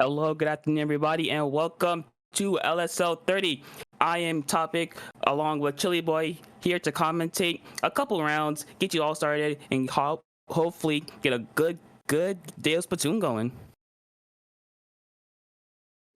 Hello, good afternoon, everybody, and welcome to LSL 30. I am Topic, along with Chili Boy, here to commentate a couple rounds, get you all started, and hopefully get a good day of Splatoon going.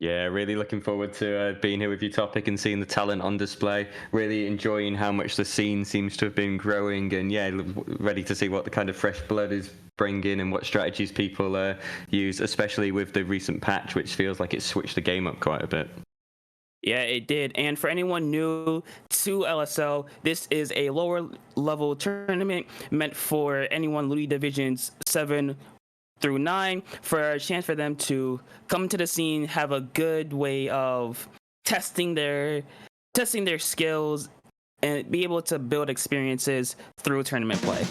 Yeah, really looking forward to being here with you, Topic, and seeing the talent on display. Really enjoying how much the scene seems to have been growing, and yeah, ready to see what the kind of fresh blood is bringing and what strategies people use, especially with the recent patch, which feels like it's switched the game up quite a bit. Yeah, it did. And for anyone new to LSL, this is a lower level tournament meant for anyone losing divisions 7 through 9 for a chance for them to come to the scene, have a good way of testing their testing their skills and be able to build experiences through tournament play.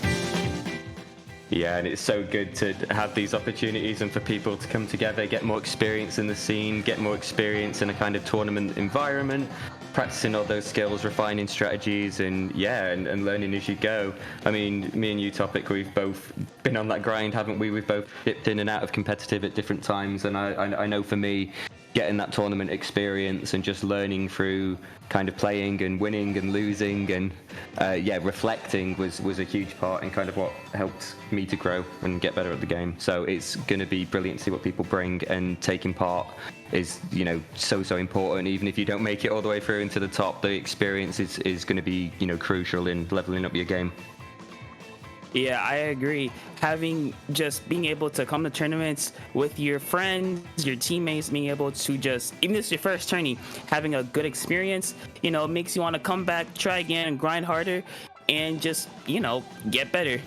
Yeah, and it's so good to have these opportunities and for people to come together, get more experience in the scene, get more experience in a kind of tournament environment, practicing all those skills, refining strategies, and yeah, and learning as you go. I mean, me and you, Topic, we've both been on that grind, haven't we? We've both dipped in and out of competitive at different times, and I know for me, getting that tournament experience and just learning through kind of playing and winning and losing and yeah, reflecting was a huge part in kind of what helped me to grow and get better at the game. So it's going to be brilliant to see what people bring, and taking part is, you know, so important. Even if you don't make it all the way through into the top, the experience is going to be, you know, crucial in leveling up your game. Yeah, I agree. Having just being able to come to tournaments with your friends, your teammates, being able to just, even if it's your first tourney, having a good experience, makes you want to come back, try again, and grind harder, and just, get better.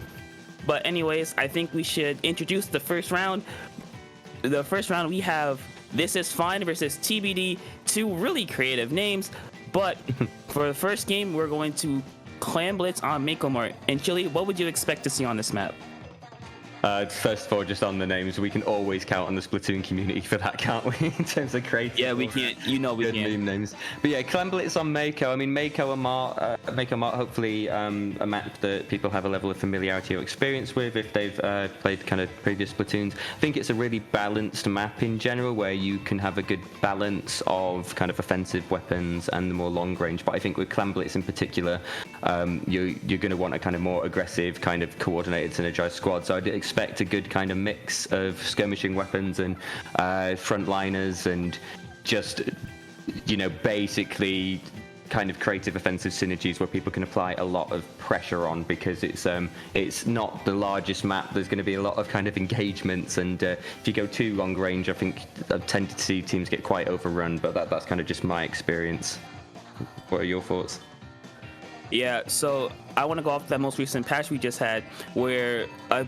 But anyways, I think we should introduce the first round. The first round we have This Is Fine versus TBD, two really creative names. But for the first game, we're going to Clan Blitz on Mako Mart. And Chili, what would you expect to see on this map? First of all, just on the names, we can always count on the Splatoon community for that, can't we? In terms of creative. Yeah, we can't. We good can't. meme names. But yeah, Clan Blitz on Mako. I mean, Mako and Mart, hopefully a map that people have a level of familiarity or experience with if they've played kind of previous Splatoons. I think it's a really balanced map in general, where you can have a good balance of kind of offensive weapons and the more long range. But I think with Clan Blitz in particular, you're going to want a kind of more aggressive, kind of coordinated, synergized squad. So I'd expect a good kind of mix of skirmishing weapons and frontliners, and just, basically kind of creative offensive synergies where people can apply a lot of pressure on, because it's not the largest map. There's going to be a lot of kind of engagements, and if you go too long range, I think I've tended to see teams get quite overrun. But that's kind of just my experience. What are your thoughts? Yeah, so I want to go off that most recent patch we just had, where a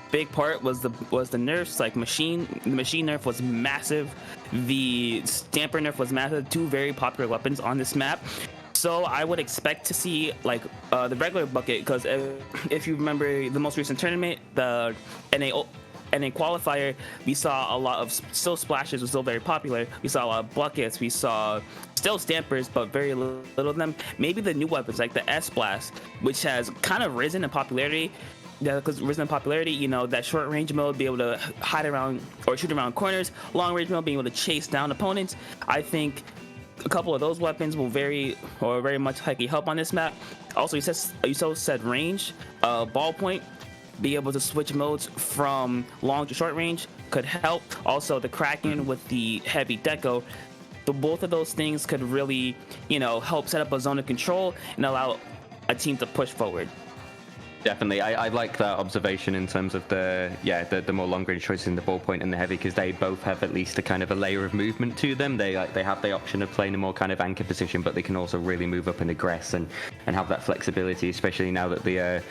big part was the nerfs. Like the machine nerf was massive, the stamper nerf was massive. Two very popular weapons on this map. So I would expect to see like the regular bucket, because if you remember the most recent tournament, the NA qualifier, we saw a lot of still splashes was still very popular. We saw a lot of buckets. We saw still stampers, but very little of them. Maybe the new weapons like the S Blast, which has kind of risen in popularity. Yeah, because risen in popularity, that short range mode, be able to hide around or shoot around corners. Long range mode, being able to chase down opponents. I think a couple of those weapons will very much likely help on this map. Also, you said range, ballpoint, be able to switch modes from long to short range could help. Also, the Kraken with the heavy deco. Both of those things could really, help set up a zone of control and allow a team to push forward. Definitely, I like that observation in terms of the more long range choices in the ballpoint and the heavy, because they both have at least a kind of a layer of movement to them. They have the option of playing a more kind of anchor position, but they can also really move up and aggress and have that flexibility. Especially now that the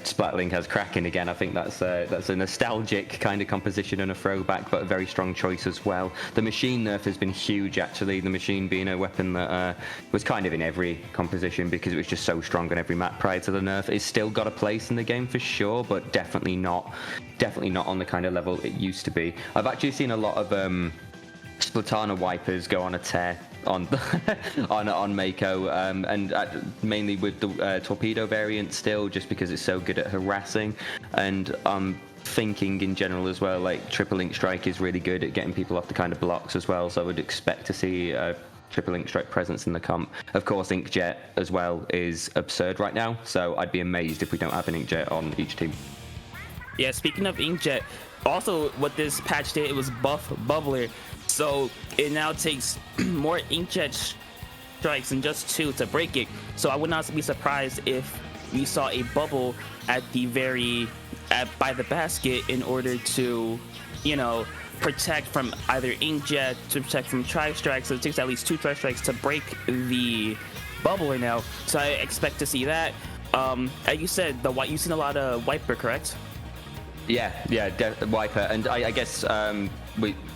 Splat Link has Kraken again, I think that's a nostalgic kind of composition and a throwback, but a very strong choice as well. The machine nerf has been huge, actually. The machine being a weapon that was kind of in every composition because it was just so strong on every map prior to the nerf. It's still got a place in the game for sure, but definitely not on the kind of level it used to be. I've actually seen a lot of Splatana wipers go on a tear on on Mako, and mainly with the torpedo variant still, just because it's so good at harassing. And thinking in general as well. Like triple link strike is really good at getting people off the kind of blocks as well. So I would expect to see a triple link strike presence in the comp. Of course, Inkjet as well is absurd right now. So I'd be amazed if we don't have an Inkjet on each team. Yeah, speaking of Inkjet, also what this patch did, it was buff Bubbler. So it now takes more Inkjet strikes than just 2 to break it. So I would not be surprised if we saw a bubble at the by the basket in order to, you know, protect from either Inkjet, to protect from Tri-Strike. So it takes at least 2 Tri-Strikes to break the bubbler now. So I expect to see that. As you said, you've seen a lot of Wiper, correct? Yeah, Wiper, and I guess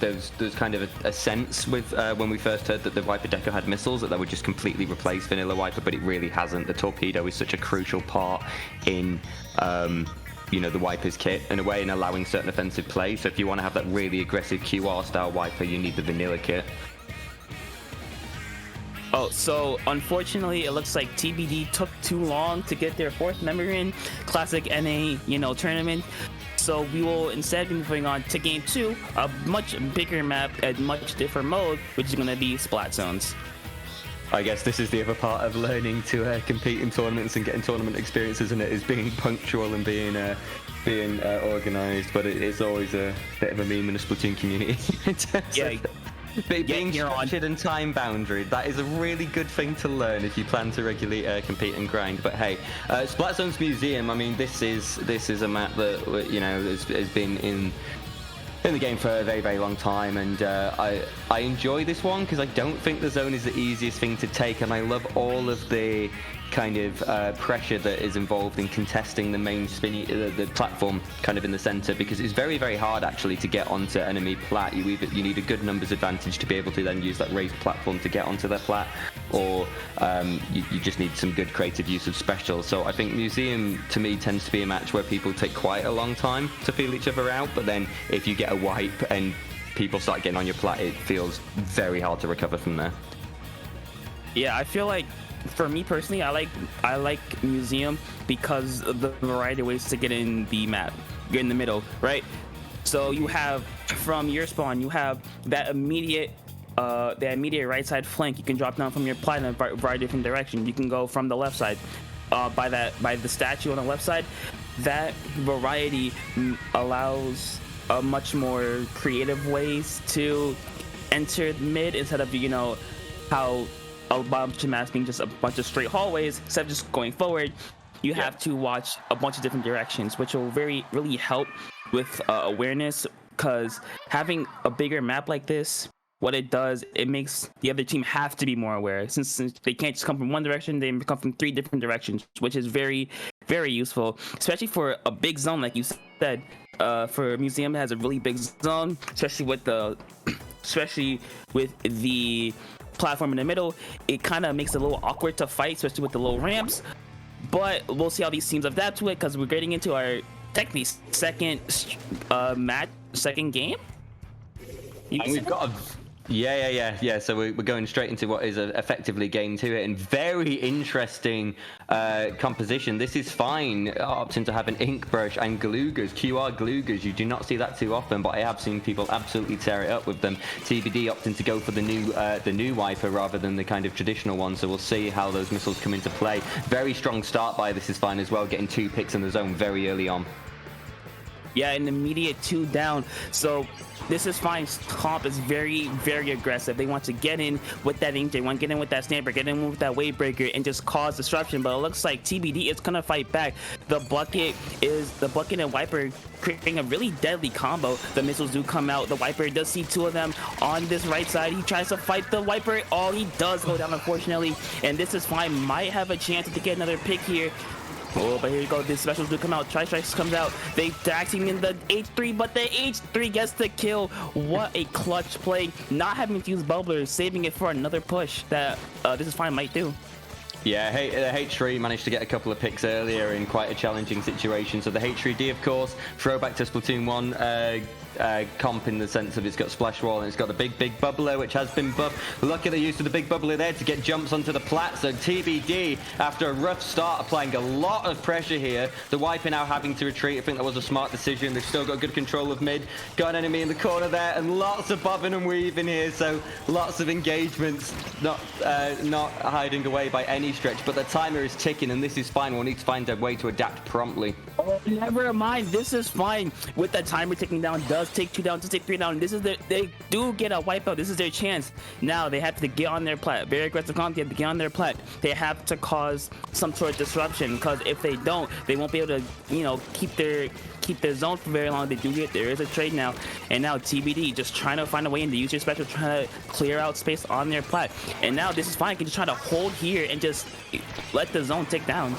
there's kind of a sense with when we first heard that the Wiper Deco had missiles that would just completely replace vanilla Wiper, but it really hasn't. The torpedo is such a crucial part in the Wiper's kit in a way, in allowing certain offensive play. So if you want to have that really aggressive QR style Wiper, you need the vanilla kit. Oh, so unfortunately, it looks like TBD took too long to get their 4th member in Classic NA, tournament. So we will instead be moving on to Game 2, a much bigger map and much different mode, which is going to be Splat Zones. I guess this is the other part of learning to compete in tournaments and getting tournament experience, isn't it? Is being punctual and being organised. But it's always a bit of a meme in the Splatoon community. Being structured and time boundary, that is a really good thing to learn if you plan to regularly compete and grind. But hey, Splat Zones Museum, I mean, this is a map that has been in the game for a very, very long time, and I enjoy this one because I don't think the zone is the easiest thing to take, and I love all of the kind of pressure that is involved in contesting the main spinny the platform kind of in the center, because it's very, very hard actually to get onto enemy plat. You need a good numbers advantage to be able to then use that raised platform to get onto their plat, or you just need some good creative use of specials. So I think Museum to me tends to be a match where people take quite a long time to feel each other out, but then if you get a wipe and people start getting on your plat, it feels very hard to recover from there. Yeah, I feel like for me personally, I like Museum because of the variety of ways to get in the map, get in the middle, right? So you have, from your spawn, you have that immediate right side flank. You can drop down from your plat in a variety of different directions. You can go from the left side, by the statue on the left side. That variety allows a much more creative ways to enter mid instead of how a bunch of maps being just a bunch of straight hallways. Instead of just going forward, you have to watch a bunch of different directions, which will really help with awareness, because having a bigger map like this, what it does, it makes the other team have to be more aware, since they can't just come from one direction, they come from 3 different directions, which is very, very useful, especially for a big zone like you said. For Museum, it has a really big zone, especially with the platform in the middle. It kind of makes it a little awkward to fight, especially with the low ramps, but we'll see how these teams adapt to it, because we're getting into our technically second game. And we've got Yeah. So we're going straight into what is effectively game 2 here, and very interesting composition. This is fine, opting to have an ink brush and glugas, QR glugas. You do not see that too often, but I have seen people absolutely tear it up with them. TBD opting to go for the new Wiper rather than the kind of traditional one, so we'll see how those missiles come into play. Very strong start by This Is Fine as well, getting 2 picks in the zone very early on. Yeah, an immediate 2 down. So This Is Fine's comp is very, very aggressive. They want to get in with that ink, they want to get in with that sniper, get in with that wave breaker, and just cause disruption. But it looks like TBD is gonna fight back. The bucket and Wiper creating a really deadly combo. The missiles do come out. The Wiper does see 2 of them on this right side. He tries to fight the Wiper. Oh, he does go down, unfortunately. And This Is Fine might have a chance to get another pick here. Oh, but here you go. The specials do come out. Tri-Strikes comes out. They tag team in the H3, but the H3 gets the kill. What a clutch play. Not having to use Bubbler, saving it for another push that This Is Fine might do. Yeah, the H3 managed to get a couple of picks earlier in quite a challenging situation. So the H3D, of course, throwback to Splatoon 1 comp in the sense of it's got splash wall and it's got a big bubbler which has been buffed. Look at the use of the big bubbler there to get jumps onto the plat. So TBD, after a rough start, applying a lot of pressure here. The Wiper now having to retreat. I think that was a smart decision. They've still got good control of mid. Got an enemy in the corner there and lots of bobbing and weaving here. So lots of engagements, not hiding away by any stretch, but the timer is ticking and this is fine. We'll need to find a way to adapt promptly. Oh, never mind. This is fine. With the timer ticking down, does take 2 down, does take 3 down. This is they do get a wipeout. This is their chance. Now they have to get on their plat. Very aggressive comp. They have to get on their plat. They have to cause some sort of disruption, because if they don't, they won't be able to, you know, keep their zone for very long. They do get, there is a trade now, and now TBD just trying to find a way in the user special, trying to clear out space on their plat. And now this is fine. Can just try to hold here and just let the zone tick down.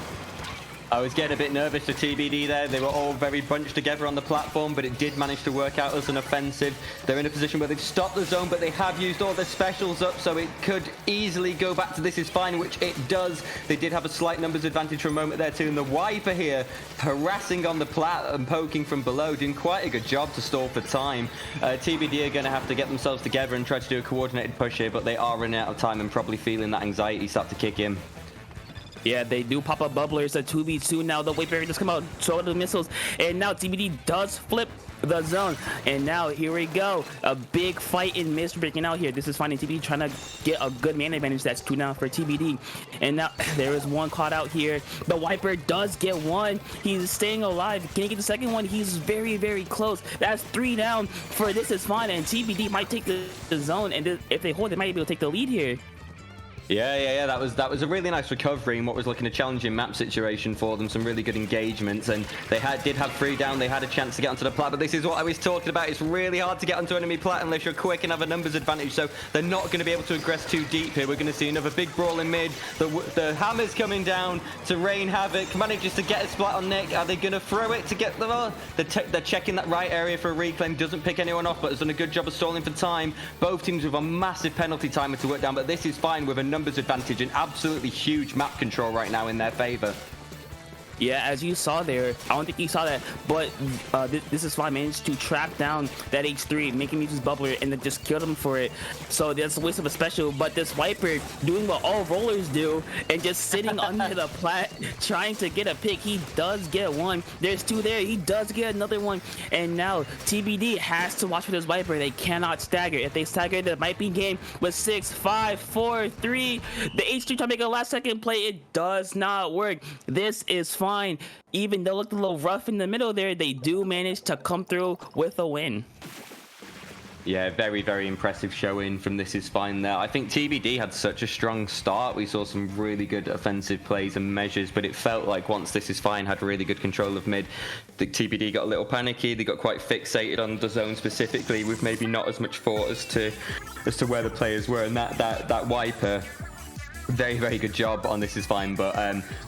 I was getting a bit nervous for TBD there. They were all very bunched together on the platform, but it did manage to work out as an offensive. They're in a position where they've stopped the zone, but they have used all their specials up, so it could easily go back to this is fine, which it does. They did have a slight numbers advantage for a moment there too, and the Wiper here harassing on the plat and poking from below, doing quite a good job to stall for time. TBD are going to have to get themselves together and try to do a coordinated push here, but they are running out of time and probably feeling that anxiety start to kick in. Yeah, they do pop up bubblers. A 2v2 now. The Wiper just come out, throw the missiles, and now TBD does flip the zone. And now here we go. A big fight in mist breaking out here. This is finding TBD trying to get a good man advantage. That's 2 down for TBD. And now there is 1 caught out here. The Wiper does get 1. He's staying alive. Can he get the second one? He's very, very close. That's 3 down for this is fine. And TBD might take the zone. And if they hold, they might be able to take the lead here. Yeah. That was a really nice recovery in what was looking a challenging map situation for them. Some really good engagements, and they did have 3 down. They had a chance to get onto the plat, but this is what I was talking about. It's really hard to get onto enemy plat unless you're quick and have a numbers advantage. So they're not going to be able to aggress too deep here. We're going to see another big brawl in mid. The hammer's coming down to rain havoc. Manages to get a splat on Nick. Are they going to throw it to get them on? They're checking that right area for a reclaim. Doesn't pick anyone off, but has done a good job of stalling for time. Both teams with a massive penalty timer to work down, but this is fine with a numbers advantage and absolutely huge map control right now in their favor. Yeah, as you saw there, I don't think you saw that, but this is fine. Managed to track down that H3, making me use bubbler, and then just killed him for it. So that's a waste of a special, but this Wiper doing what all rollers do and just sitting under the plat, trying to get a pick. He does get 1. There's 2 there. He does get another 1. And now TBD has to watch for this Wiper. They cannot stagger. If they stagger, that might be game with 6, 5, 4, 3. The H3 trying to make a last second play. It does not work. This is fine. Even though it looked a little rough in the middle there, they do manage to come through with a win. Yeah, very, very impressive showing from This Is Fine there. I think TBD had such a strong start. We saw some really good offensive plays and measures, but it felt like once This Is Fine had really good control of mid, the TBD got a little panicky. They got quite fixated on the zone specifically, with maybe not as much thought as to where the players were, and that Wiper. Very, very good job on This Is Fine, but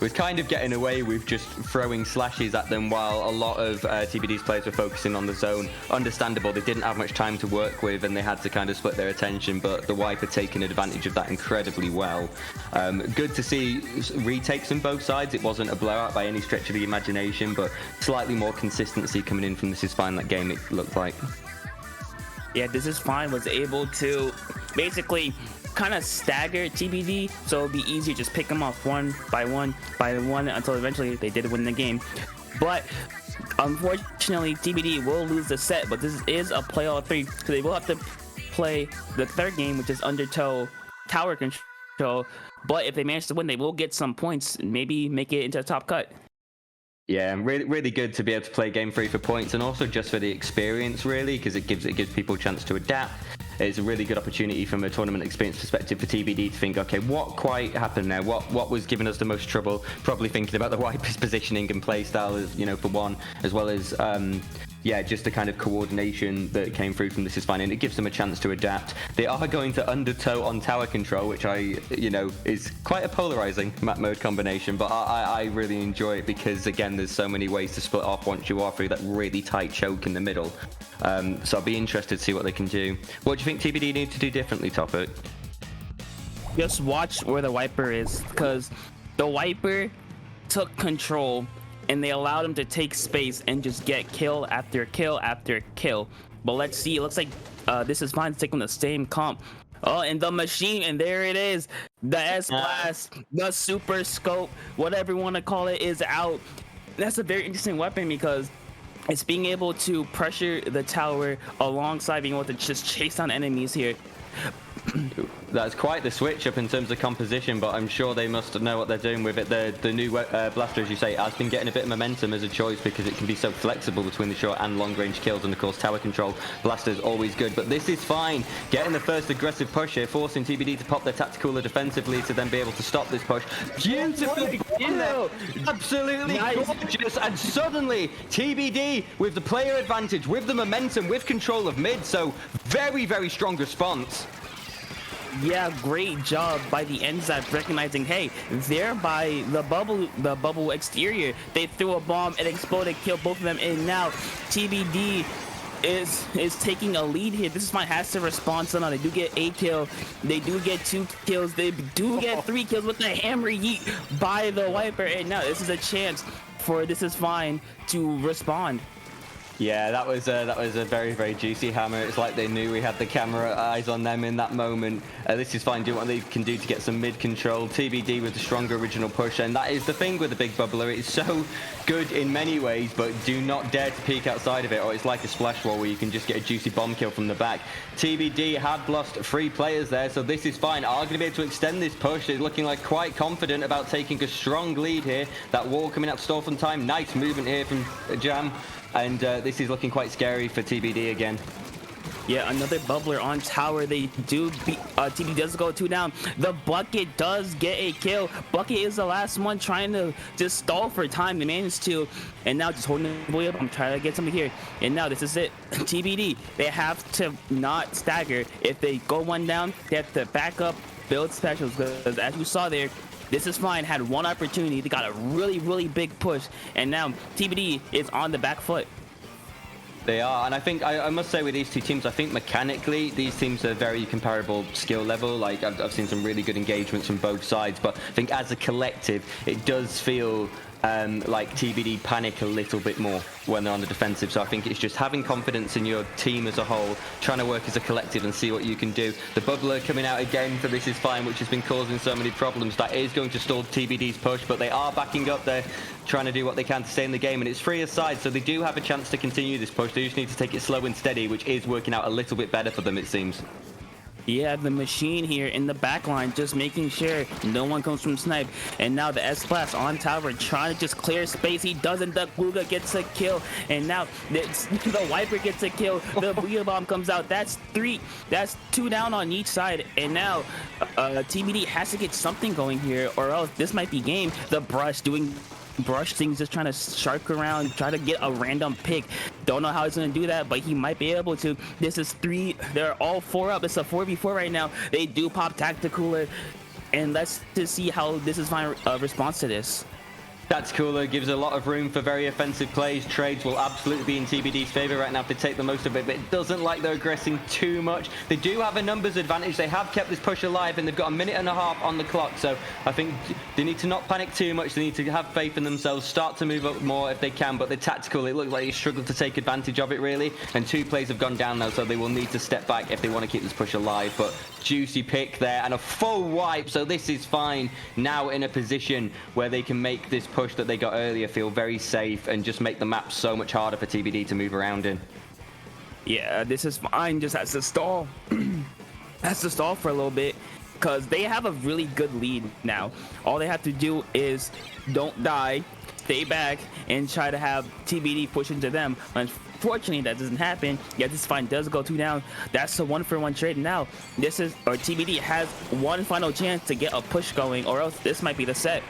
was kind of getting away with just throwing slashes at them while a lot of TBD's players were focusing on the zone. Understandable, they didn't have much time to work with and they had to kind of split their attention, but the Wiper taking advantage of that incredibly well. Good to see retakes on both sides. It wasn't a blowout by any stretch of the imagination, but slightly more consistency coming in from This Is Fine that game, it looked like. Yeah, This Is Fine was able to basically kind of stagger TBD, so it'd be easier just pick them off one by one until eventually they did win the game. But unfortunately, TBD will lose the set, but this is a play all 3, so they will have to play the 3rd game, which is undertow tower control. But if they manage to win, they will get some points, maybe make it into a top cut. Yeah, really, really good to be able to play game 3 for points, and also just for the experience, really, because it gives people a chance to adapt. It's a really good opportunity from a tournament experience perspective for TBD to think, okay, what quite happened there? What was giving us the most trouble? Probably thinking about the Wiper's positioning and play style, for one, as well as just the kind of coordination that came through from This Is Fine, and it gives them a chance to adapt. They are going to undertow on tower control, which is quite a polarizing map mode combination, but I really enjoy it because, again, there's so many ways to split off once you are through that really tight choke in the middle. So I'll be interested to see what they can do. What do you think TBD need to do differently, Topic? Just watch where the Wiper is, because The Wiper took control, and they allowed him to take space and just get kill after kill after kill. But let's see. It looks like this is fine taking the same comp. Oh, and the machine, and there it is. The S-Blast, the Super Scope, whatever you want to call it, is out. That's a very interesting weapon because it's being able to pressure the tower alongside being able to just chase down enemies here. That's quite the switch up in terms of composition, but I'm sure they must know what they're doing with it. The new blaster, as you say, has been getting a bit of momentum as a choice because it can be so flexible between the short and long range kills, and of course tower control blaster's always good. But this is fine, getting the first aggressive push here, forcing TBD to pop their tactical defensively to then be able to stop this push. Beautiful in there, absolutely gorgeous, and suddenly TBD with the player advantage, with the momentum, with control of mid. So very, very strong response. Yeah, great job by the NZAP recognizing, hey, they're by the bubble exterior. They threw a bomb, it exploded, killed both of them, and now TBD is taking a lead here. This is fine, has to respond somehow. They do get a kill, they do get 2 kills, they do get 3 kills with the hammer yeet by the Wiper, and now this is a chance for This Is Fine to respond. Yeah, that was a very, very juicy hammer. It's like they knew we had the camera eyes on them in that moment. This Is Fine, do what they can do to get some mid control. TBD with the stronger original push, and that is the thing with the big bubbler. It's so good in many ways, but do not dare to peek outside of it, or it's like a splash wall where you can just get a juicy bomb kill from the back. TBD have lost 3 players there, so This Is Fine are going to be able to extend this push. They're looking like quite confident about taking a strong lead here. That wall coming out stall from time. Nice movement here from Jam. And this is looking quite scary for TBD again. Yeah, another bubbler on tower. They do beat, TBD does go 2 down. The Bucket does get a kill. Bucket is the last one trying to just stall for time. They managed to, and now just holding the boy up. I'm trying to get something here. And now this is it. TBD, they have to not stagger. If they go 1 down, they have to back up, build specials, because as you saw there, This Is Fine had 1 opportunity. They got a really, really big push, and now TBD is on the back foot. They are, and I think I must say with these 2 teams, I think mechanically these teams are very comparable skill level. Like I've seen some really good engagements from both sides, but I think as a collective, it does feel like TBD panic a little bit more when they're on the defensive. So I think it's just having confidence in your team as a whole, trying to work as a collective and see what you can do. The bubbler coming out again for This Is Fine, which has been causing so many problems. That is going to stall TBD's push, but they are backing up there, trying to do what they can to stay in the game, and it's 3 aside, so they do have a chance to continue this push. They just need to take it slow and steady, which is working out a little bit better for them, it seems. Yeah, the machine here in the back line, just making sure no one comes from snipe. And now the S-Blast on tower, trying to just clear space. He doesn't. The Guga gets a kill. And now the Wiper gets a kill. The Booyah Bomb comes out. That's 3. That's 2 down on each side. And now TBD has to get something going here, or else this might be game. The Brush doing brush things, just trying to shark around, try to get a random pick. Don't know how he's gonna do that, but he might be able to. This is 3. They're all 4 up. It's a 4v4 right now. They do pop tactical, and let's just see how This Is Fine response to this. That's cooler, gives a lot of room for very offensive plays. Trades will absolutely be in TBD's favor right now if they take the most of it, but it doesn't like they're aggressing too much. They do have a numbers advantage. They have kept this push alive, and they've got 1.5 minutes on the clock, so I think they need to not panic too much. They need to have faith in themselves, start to move up more if they can, but the tactical, it looks like they struggled to take advantage of it, really, and 2 plays have gone down now, so they will need to step back if they want to keep this push alive. But juicy pick there, and a full wipe, so This Is Fine now in a position where they can make this push that they got earlier feel very safe and just make the map so much harder for TBD to move around in. Yeah, This Is Fine just has to stall. Has to stall for a little bit because they have a really good lead now. All they have to do is don't die, stay back, and try to have TBD push into them. Unfortunately, that doesn't happen. Yeah, This Is Fine does go 2 down. That's a 1-for-1 trade. Now, TBD has 1 final chance to get a push going, or else this might be the set.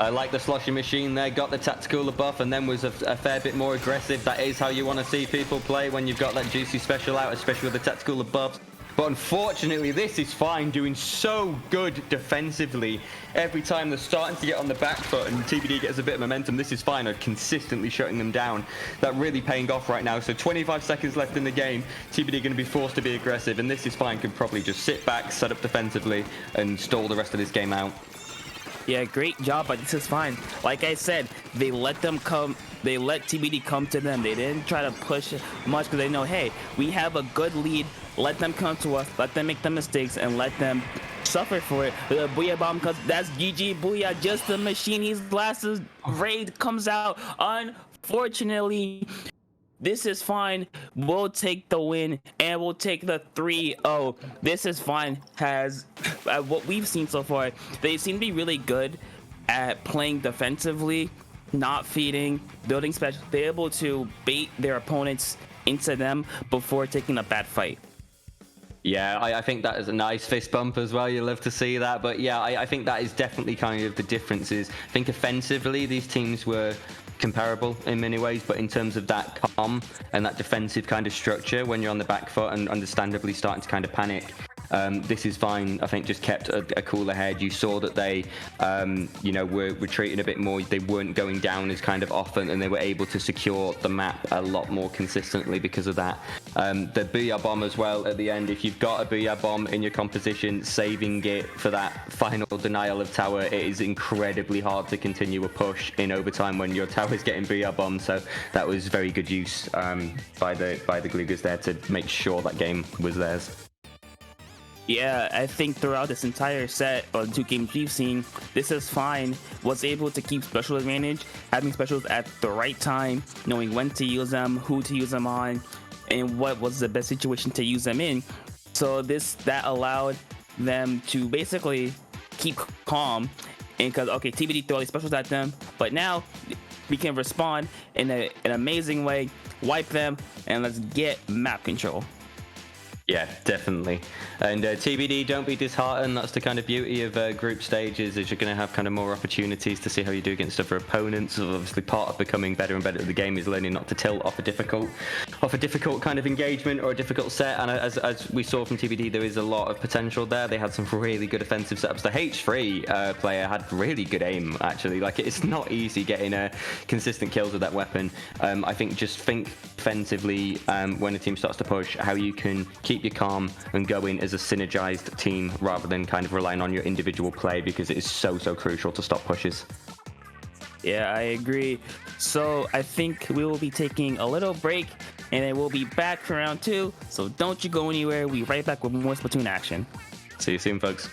I like the sloshing machine there, got the tactical buff, and then was a fair bit more aggressive. That is how you want to see people play when you've got that juicy special out, especially with the tactical buffs. But unfortunately, This Is Fine doing so good defensively. Every time they're starting to get on the back foot and TBD gets a bit of momentum, This Is Fine are consistently shutting them down. That really paying off right now. So 25 seconds left in the game. TBD going to be forced to be aggressive, and This Is Fine can probably just sit back, set up defensively, and stall the rest of this game out. Yeah, great job, but this is fine. Like I said, they let them come. They let TBD come to them. They didn't try to push much because they know, hey, we have a good lead. Let them come to us. Let them make the mistakes and let them suffer for it. The Booyah Bomb, because that's GG Booyah. Just the machine. His last raid comes out. Unfortunately, this is fine. We'll take the win and we'll take the 3-0. This is fine. Has what we've seen so far, they seem to be really good at playing defensively, not feeding, building special. They're able to bait their opponents into them before taking a bad fight. Yeah, I think that is a nice fist bump as well. You love to see that. But yeah, I think that is definitely kind of the differences. I think offensively, these teams were comparable in many ways, but in terms of that calm and that defensive kind of structure when you're on the back foot and understandably starting to kind of panic, this is fine. I think just kept a cooler head. You saw that they, were retreating a bit more. They weren't going down as kind of often, and they were able to secure the map a lot more consistently because of that. The Booyah Bomb as well at the end. If you've got a Booyah Bomb in your composition, saving it for that final denial of tower, it is incredibly hard to continue a push in overtime when your tower is getting Booyah Bomb. So that was very good use by the Glugers there to make sure that game was theirs. Yeah, I think throughout this entire set, or the 2 games we've seen, this is fine. Was able to keep special advantage, having specials at the right time, knowing when to use them, who to use them on, and what was the best situation to use them in. So that allowed them to basically keep calm, and because okay, TBD threw all these specials at them, but now we can respond in an amazing way, wipe them, and let's get map control. Yeah, definitely. And TBD, don't be disheartened. That's the kind of beauty of group stages, is you're going to have kind of more opportunities to see how you do against other opponents. So obviously, part of becoming better and better at the game is learning not to tilt off a difficult kind of engagement or a difficult set. And as we saw from TBD, there is a lot of potential there. They had some really good offensive setups. The H3 player had really good aim, actually. Like, it's not easy getting consistent kills with that weapon. I think just think defensively when a team starts to push, how you can keep your calm and go in as a synergized team rather than kind of relying on your individual play, because it is so crucial to stop pushes. Yeah, I agree. So I think we will be taking a little break and then we'll be back for round 2. So don't you go anywhere. We'll be right back with more Splatoon action. See you soon, folks.